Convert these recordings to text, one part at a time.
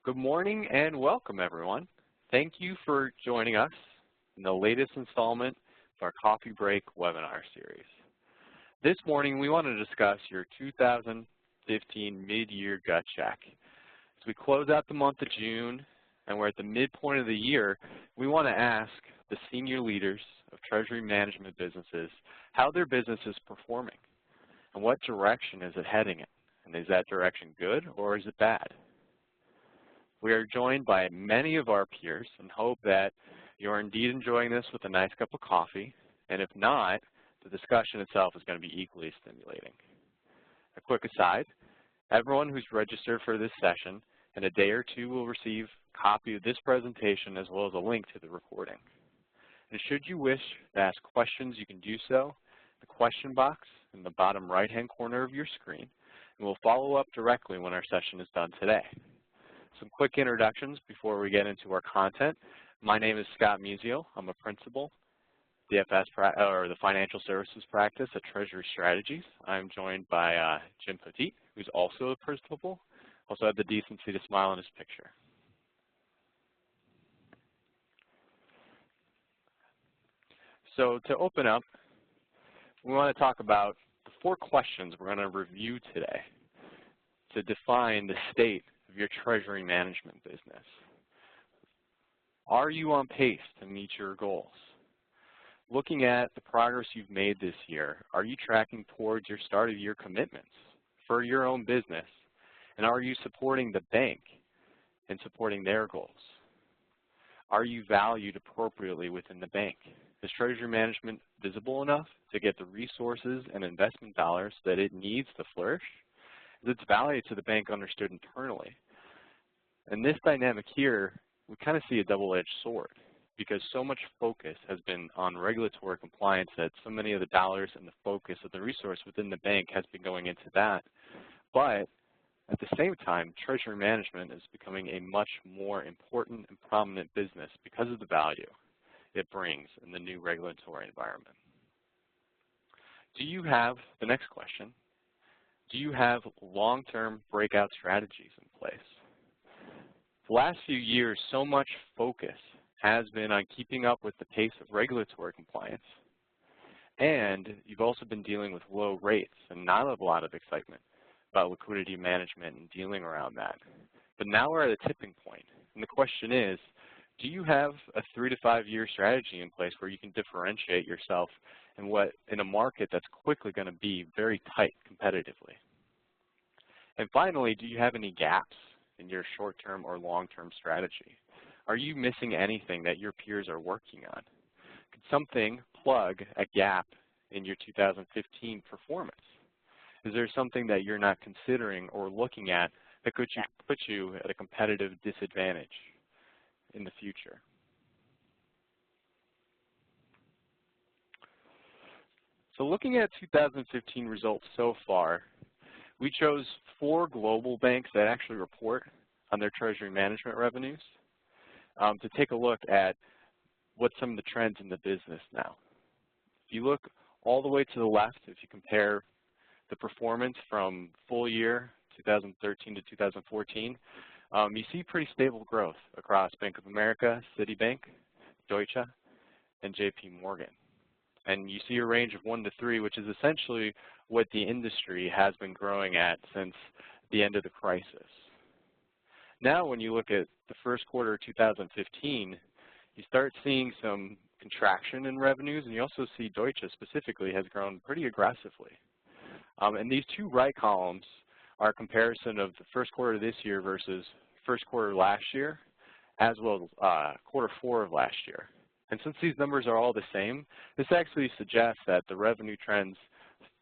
Good morning and welcome, everyone. Thank you for joining us in the latest installment of our Coffee Break webinar series. This morning, we want to discuss your 2015 mid-year gut check. As we close out the month of June and we're at the midpoint of the year, we want to ask the senior leaders of Treasury Management businesses how their business is performing and what direction is it heading in. And is that direction good or is it bad? We are joined by many of our peers and hope that you're indeed enjoying this with a nice cup of coffee, and if not, the discussion itself is going to be equally stimulating. A quick aside, everyone who's registered for this session in a day or two will receive a copy of this presentation as well as a link to the recording. And should you wish to ask questions, you can do so in the question box in the bottom right-hand corner of your screen, and we'll follow up directly when our session is done today. Some quick introductions before we get into our content. My name is Scott Muzio. I'm a principal, the Financial Services Practice at Treasury Strategies. I'm joined by Jim Petit, who's also a principal, also had the decency to smile in his picture. So to open up, we want to talk about the 4 questions we're going to review today to define the state of your treasury management business. Are you on pace to meet your goals? Looking at the progress you've made this year, are you tracking towards your start of year commitments for your own business? And are you supporting the bank in supporting their goals? Are you valued appropriately within the bank? Is treasury management visible enough to get the resources and investment dollars that it needs to flourish? Is its value to the bank understood internally? And this dynamic here, we kind of see a double-edged sword because so much focus has been on regulatory compliance that so many of the dollars and the focus of the resource within the bank has been going into that. But at the same time, treasury management is becoming a much more important and prominent business because of the value it brings in the new regulatory environment. Do you have, the next question, do you have long-term breakout strategies in place? The last few years, so much focus has been on keeping up with the pace of regulatory compliance, and you've also been dealing with low rates and not a lot of excitement about liquidity management and dealing around that. But now we're at a tipping point, and the question is, do you have a 3 to 5 year strategy in place where you can differentiate yourself in a market that's quickly going to be very tight competitively? And finally, do you have any gaps in your short-term or long-term strategy? Are you missing anything that your peers are working on? Could something plug a gap in your 2015 performance? Is there something that you're not considering or looking at that could put you at a competitive disadvantage in the future? So looking at 2015 results so far, we chose 4 global banks that actually report on their treasury management revenues to take a look at what some of the trends in the business now. If you look all the way to the left, if you compare the performance from full year 2013 to 2014, you see pretty stable growth across Bank of America, Citibank, Deutsche, and JP Morgan. And you see a range of 1 to 3, which is essentially what the industry has been growing at since the end of the crisis. Now when you look at the first quarter of 2015, you start seeing some contraction in revenues, and you also see Deutsche specifically has grown pretty aggressively. And these 2 right columns are a comparison of the first quarter this year versus first quarter last year, as well as quarter 4 of last year. And since these numbers are all the same, this actually suggests that the revenue trends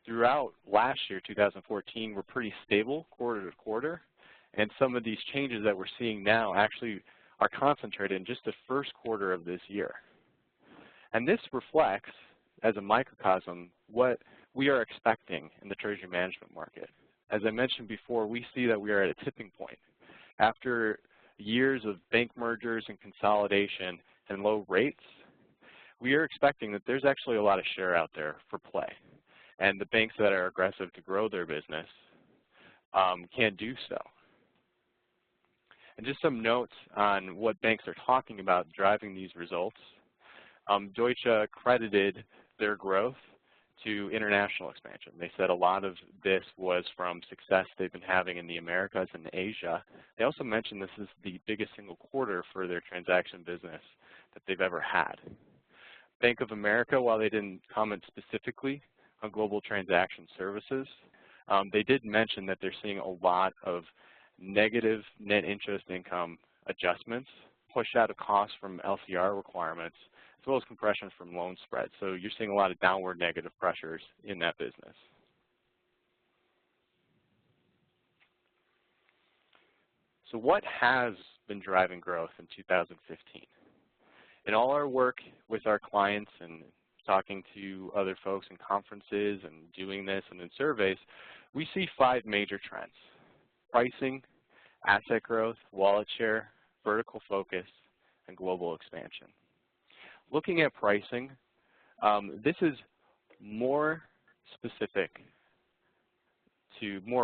throughout last year, 2014, were pretty stable quarter to quarter. And some of these changes that we're seeing now actually are concentrated in just the first quarter of this year. And this reflects, as a microcosm, what we are expecting in the treasury management market. As I mentioned before, we see that we are at a tipping point. After years of bank mergers and consolidation and low rates, we are expecting that there's actually a lot of share out there for play. And the banks that are aggressive to grow their business can do so. And just some notes on what banks are talking about driving these results. Deutsche credited their growth to international expansion. They said a lot of this was from success they've been having in the Americas and Asia. They also mentioned this is the biggest single quarter for their transaction business that they've ever had. Bank of America, while they didn't comment specifically on global transaction services, they did mention that they're seeing a lot of negative net interest income adjustments, push out of costs from LCR requirements, as well as compression from loan spreads. So you're seeing a lot of downward negative pressures in that business. So what has been driving growth in 2015? In all our work with our clients and talking to other folks in conferences and doing this and in surveys, we see 5 major trends: pricing, asset growth, wallet share, vertical focus, and global expansion. Looking at pricing, this is more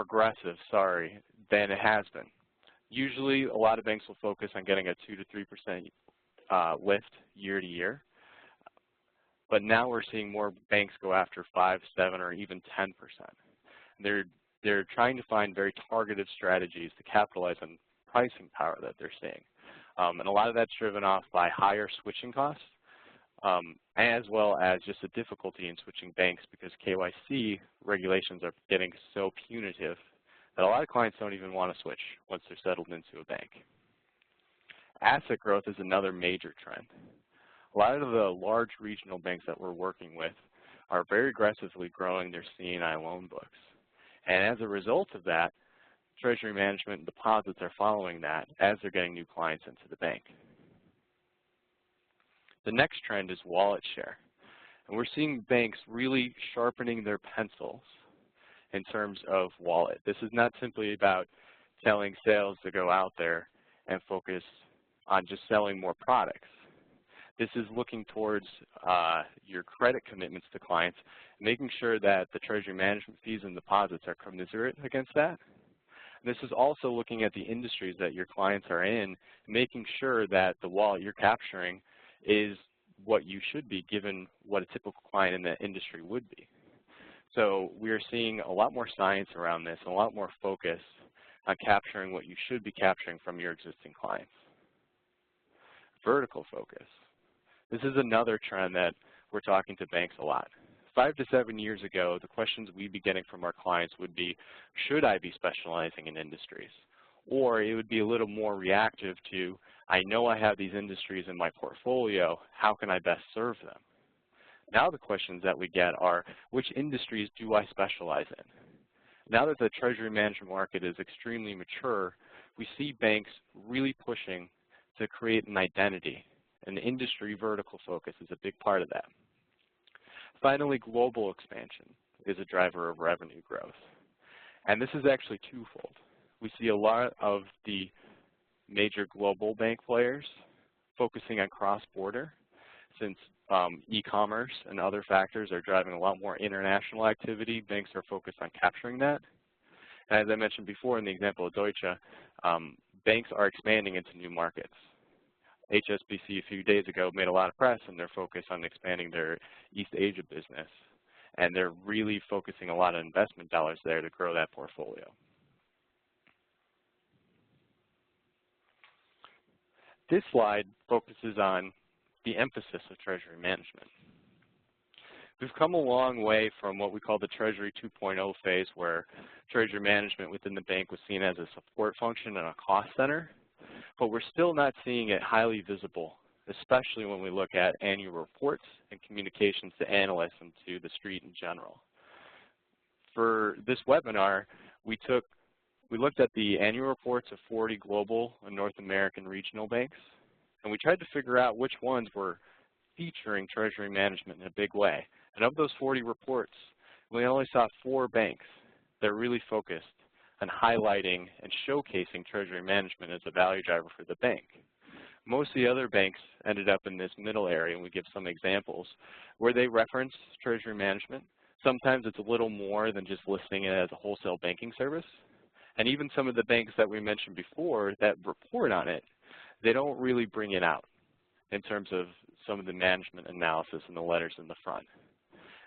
aggressive, than it has been. Usually, a lot of banks will focus on getting a 2 to 3% lift year to year, but now we're seeing more banks go after 5, 7, or even 10%. They're trying to find very targeted strategies to capitalize on pricing power that they're seeing, and a lot of that's driven off by higher switching costs, as well as just a difficulty in switching banks because KYC regulations are getting so punitive that a lot of clients don't even want to switch once they're settled into a bank. Asset growth is another major trend. A lot of the large regional banks that we're working with are very aggressively growing their C&I loan books. And as a result of that, Treasury Management and deposits are following that as they're getting new clients into the bank. The next trend is wallet share. And we're seeing banks really sharpening their pencils in terms of wallet. This is not simply about telling sales to go out there and focus on just selling more products. This is looking towards your credit commitments to clients, making sure that the Treasury Management fees and deposits are commensurate against that. This is also looking at the industries that your clients are in, making sure that the wallet you're capturing is what you should be given what a typical client in that industry would be. So we are seeing a lot more science around this and a lot more focus on capturing what you should be capturing from your existing clients. Vertical focus. This is another trend that we're talking to banks a lot. 5 to 7 years ago, the questions we'd be getting from our clients would be, should I be specializing in industries? Or it would be a little more reactive to, I know I have these industries in my portfolio, how can I best serve them? Now the questions that we get are, which industries do I specialize in? Now that the Treasury Management market is extremely mature, we see banks really pushing to create an identity. And industry vertical focus is a big part of that. Finally, global expansion is a driver of revenue growth. And this is actually twofold. We see a lot of the major global bank players focusing on cross-border, since e-commerce and other factors are driving a lot more international activity. Banks are focused on capturing that. And as I mentioned before in the example of Deutsche, banks are expanding into new markets. HSBC a few days ago made a lot of press, and they're focused on expanding their East Asia business. And they're really focusing a lot of investment dollars there to grow that portfolio. This slide focuses on the emphasis of Treasury Management. We've come a long way from what we call the Treasury 2.0 phase, where Treasury Management within the bank was seen as a support function and a cost center, but we're still not seeing it highly visible, especially when we look at annual reports and communications to analysts and to the street in general. For this webinar, we looked at the annual reports of 40 global and North American regional banks, and we tried to figure out which ones were featuring Treasury Management in a big way. And of those 40 reports, we only saw 4 banks that really focused on highlighting and showcasing Treasury Management as a value driver for the bank. Most of the other banks ended up in this middle area, and we give some examples where they reference Treasury Management. Sometimes it's a little more than just listing it as a wholesale banking service, And even some of the banks that we mentioned before that report on it, they don't really bring it out in terms of some of the management analysis and the letters in the front.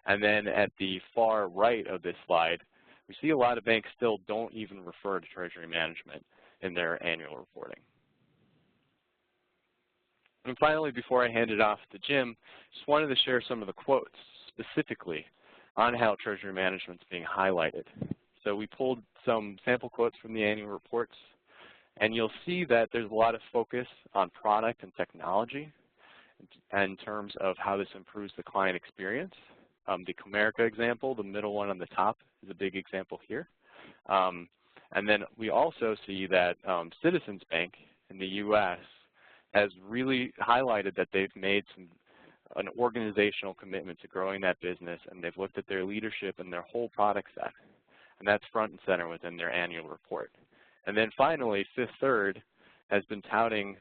And then at the far right of this slide, we see a lot of banks still don't even refer to Treasury Management in their annual reporting. And finally, before I hand it off to Jim, just wanted to share some of the quotes specifically on how Treasury Management is being highlighted. So we pulled some sample quotes from the annual reports, and you'll see that there's a lot of focus on product and technology in terms of how this improves the client experience. The Comerica example, the middle one on the top, is a big example here. And then we also see that Citizens Bank in the U.S. has really highlighted that they've made an organizational commitment to growing that business, and they've looked at their leadership and their whole product set. And that's front and center within their annual report. And then finally, Fifth Third has been touting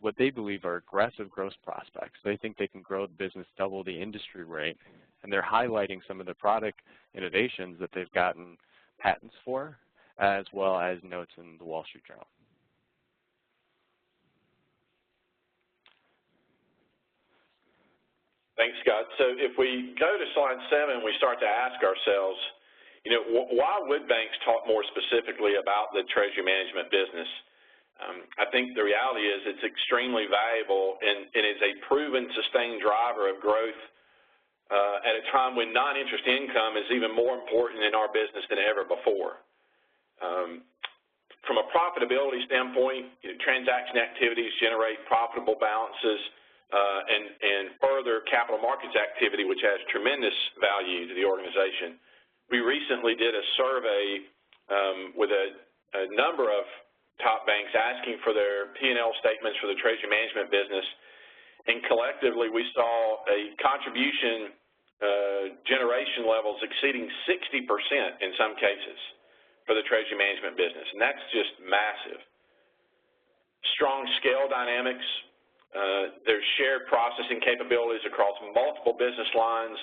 what they believe are aggressive growth prospects. They think they can grow the business double the industry rate, and they're highlighting some of the product innovations that they've gotten patents for, as well as notes in the Wall Street Journal. Thanks, Scott. So if we go to slide 7, we start to ask ourselves, you know, why would banks talk more specifically about the treasury management business? I think the reality is it's extremely valuable, and it is a proven, sustained driver of growth at a time when non-interest income is even more important in our business than ever before. From a profitability standpoint, transaction activities generate profitable balances and further capital markets activity, which has tremendous value to the organization. We recently did a survey with a number of top banks asking for their P&L statements for the treasury management business, and collectively we saw a contribution generation levels exceeding 60% in some cases for the treasury management business, and that's just massive. Strong scale dynamics, there's shared processing capabilities across multiple business lines,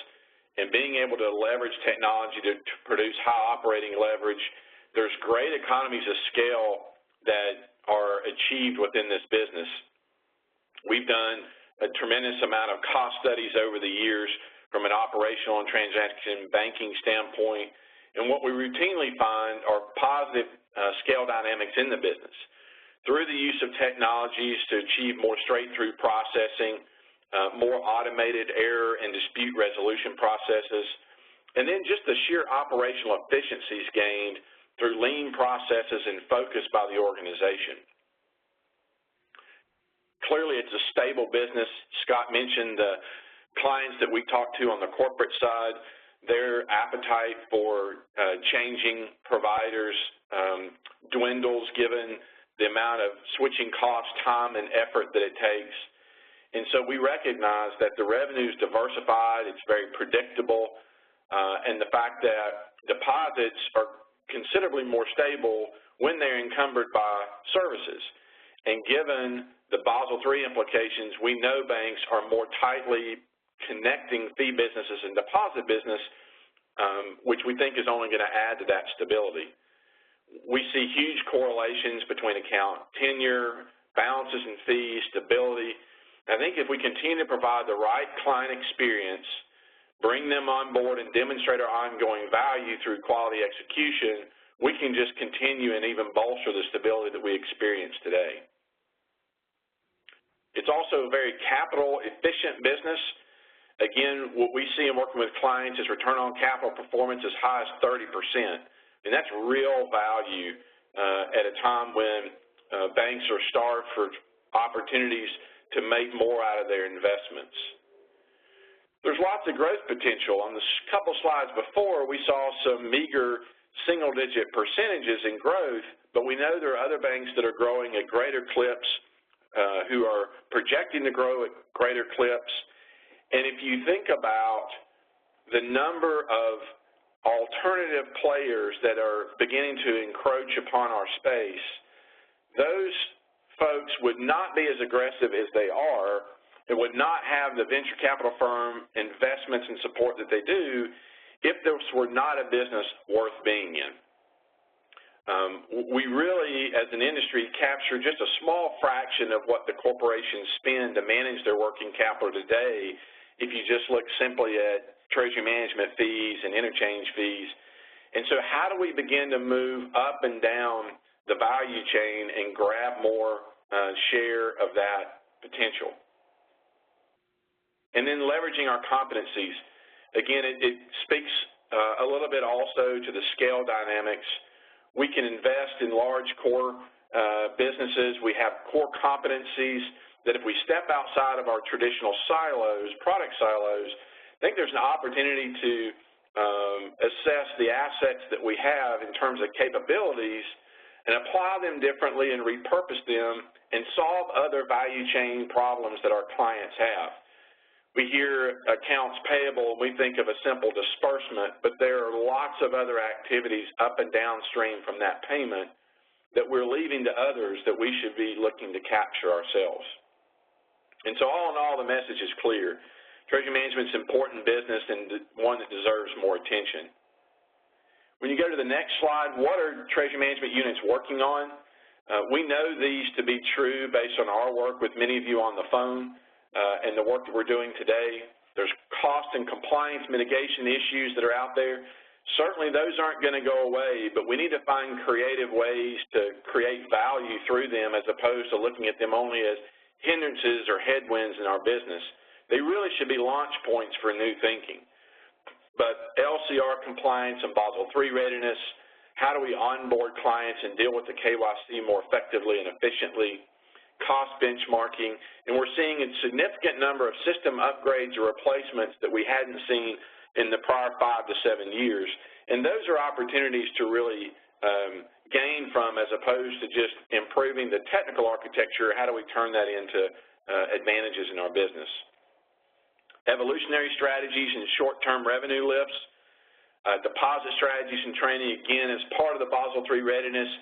and being able to leverage technology to produce high operating leverage. There's great economies of scale that are achieved within this business. We've done a tremendous amount of cost studies over the years from an operational and transaction banking standpoint, and what we routinely find are positive scale dynamics in the business. Through the use of technologies to achieve more straight-through processing, more automated error and dispute resolution processes, and then just the sheer operational efficiencies gained through lean processes and focus by the organization. Clearly, it's a stable business. Scott mentioned the clients that we talk to on the corporate side. Their appetite for changing providers dwindles given the amount of switching cost, time, and effort that it takes. And so we recognize that the revenue is diversified, it's very predictable, and the fact that deposits are considerably more stable when they're encumbered by services. And given the Basel III implications, we know banks are more tightly connecting fee businesses and deposit business, which we think is only going to add to that stability. We see huge correlations between account tenure, balances and fees, stability. I think if we continue to provide the right client experience, bring them on board and demonstrate our ongoing value through quality execution, we can just continue and even bolster the stability that we experience today. It's also a very capital efficient business. Again, what we see in working with clients is return on capital performance as high as 30%, and that's real value at a time when banks are starved for opportunities to make more out of their investments. There's lots of growth potential. On the couple slides before, we saw some meager single-digit percentages in growth, but we know there are other banks that are growing at greater clips, who are projecting to grow at greater clips. And if you think about the number of alternative players that are beginning to encroach upon our space, those folks would not be as aggressive as they are. It would not have the venture capital firm investments and support that they do if this were not a business worth being in. We really, as an industry, capture just a small fraction of what the corporations spend to manage their working capital today if you just look simply at treasury management fees and interchange fees. And so how do we begin to move up and down the value chain and grab more share of that potential? And then leveraging our competencies. Again, it speaks a little bit also to the scale dynamics. We can invest in large core businesses. We have core competencies that if we step outside of our traditional silos, product silos, I think there's an opportunity to assess the assets that we have in terms of capabilities and apply them differently and repurpose them and solve other value chain problems that our clients have. We hear accounts payable, we think of a simple disbursement, but there are lots of other activities up and downstream from that payment that we're leaving to others that we should be looking to capture ourselves. And so all in all, the message is clear. Treasury Management's an important business and one that deserves more attention. When you go to the next slide, what are Treasury Management units working on? We know these to be true based on our work with many of you on the phone. And the work that we're doing today. There's cost and compliance mitigation issues that are out there. Certainly those aren't going to go away, but we need to find creative ways to create value through them as opposed to looking at them only as hindrances or headwinds in our business. They really should be launch points for new thinking. But LCR compliance and Basel III readiness, how do we onboard clients and deal with the KYC more effectively and efficiently? Cost benchmarking, and we're seeing a significant number of system upgrades or replacements that we hadn't seen in the prior 5 to 7 years. And those are opportunities to really gain from as opposed to just improving the technical architecture. How do we turn that into advantages in our business? Evolutionary strategies and short-term revenue lifts, deposit strategies and training, again, as part of the Basel III readiness.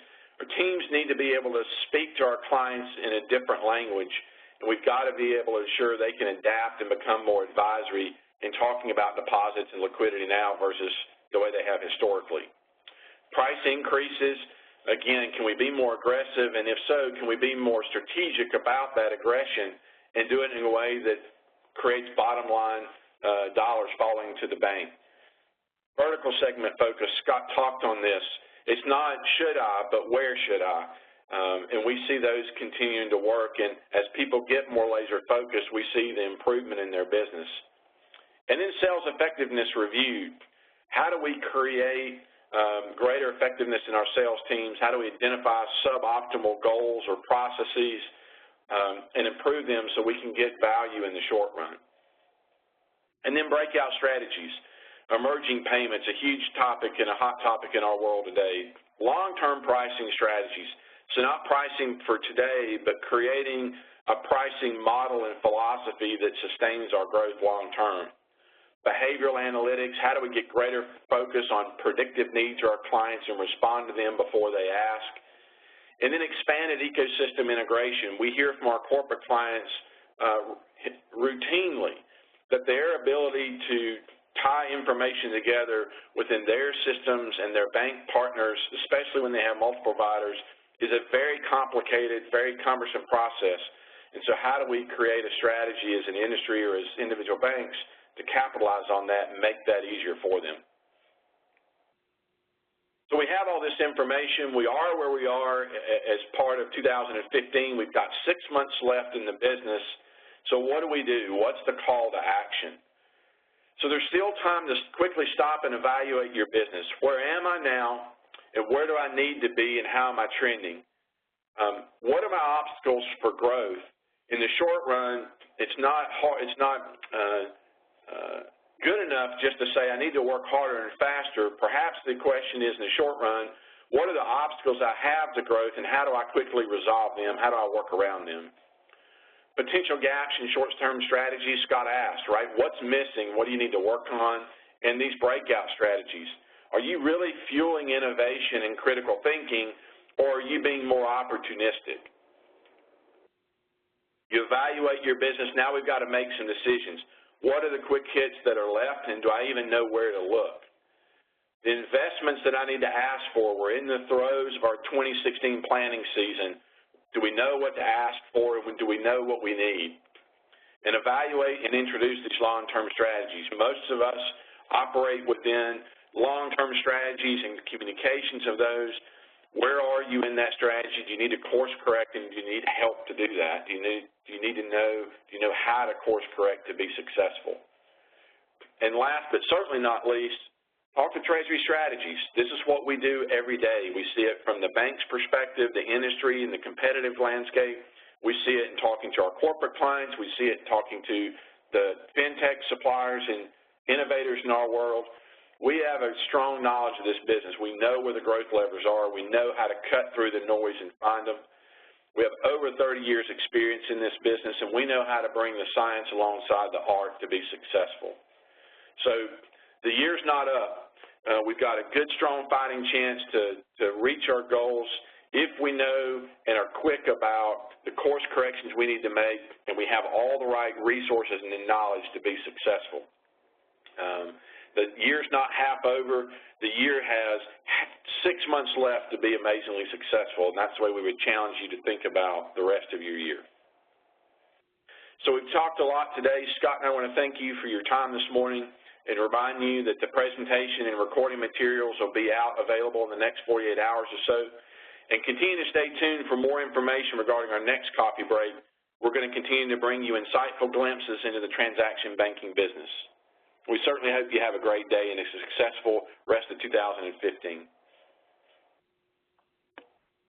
Our teams need to be able to speak to our clients in a different language, and we've got to be able to ensure they can adapt and become more advisory in talking about deposits and liquidity now versus the way they have historically. Price increases, again, can we be more aggressive, and if so, can we be more strategic about that aggression and do it in a way that creates bottom line dollars falling to the bank? Vertical segment focus, Scott talked on this. It's not should I, but where should I? And we see those continuing to work, and as people get more laser focused, we see the improvement in their business. And then sales effectiveness review. How do we create greater effectiveness in our sales teams? How do we identify suboptimal goals or processes and improve them so we can get value in the short run? And then breakout strategies. Emerging payments, a huge topic and a hot topic in our world today. Long-term pricing strategies. So not pricing for today, but creating a pricing model and philosophy that sustains our growth long-term. Behavioral analytics, how do we get greater focus on predictive needs of our clients and respond to them before they ask? And then expanded ecosystem integration. We hear from our corporate clients routinely that their ability to tie information together within their systems and their bank partners, especially when they have multiple providers, is a very complicated, very cumbersome process. And so how do we create a strategy as an industry or as individual banks to capitalize on that and make that easier for them? So we have all this information. We are where we are as part of 2015. We've got 6 months left in the business. So what do? What's the call to action? So there's still time to quickly stop and evaluate your business. Where am I now, and where do I need to be, and how am I trending? What are my obstacles for growth? In the short run, it's not good enough just to say I need to work harder and faster. Perhaps the question is, in the short run, what are the obstacles I have to growth, and how do I quickly resolve them? How do I work around them? Potential gaps in short-term strategies, Scott asked, right? What's missing? What do you need to work on? And these breakout strategies. Are you really fueling innovation and critical thinking, or are you being more opportunistic? You evaluate your business. Now we've got to make some decisions. What are the quick hits that are left, and do I even know where to look? The investments that I need to ask for, we're in the throes of our 2016 planning season. Do we know what to ask for, and do we know what we need? And evaluate and introduce these long-term strategies. Most of us operate within long-term strategies and communications of those. Where are you in that strategy? Do you need to course correct, and do you need help to do that? Do you know how to course correct to be successful? And last but certainly not least, talk to Treasury strategies. This is what we do every day. We see it from the bank's perspective, the industry, and the competitive landscape. We see it in talking to our corporate clients. We see it in talking to the fintech suppliers and innovators in our world. We have a strong knowledge of this business. We know where the growth levers are. We know how to cut through the noise and find them. We have over 30 years experience in this business, and we know how to bring the science alongside the art to be successful. So the year's not up. We've got a good, strong fighting chance to reach our goals if we know and are quick about the course corrections we need to make, and we have all the right resources and the knowledge to be successful. The year's not half over. The year has 6 months left to be amazingly successful, and that's the way we would challenge you to think about the rest of your year. So we've talked a lot today. Scott and I want to thank you for your time this morning and remind you that the presentation and recording materials will be out available in the next 48 hours or so. And continue to stay tuned for more information regarding our next coffee break. We're going to continue to bring you insightful glimpses into the transaction banking business. We certainly hope you have a great day and a successful rest of 2015.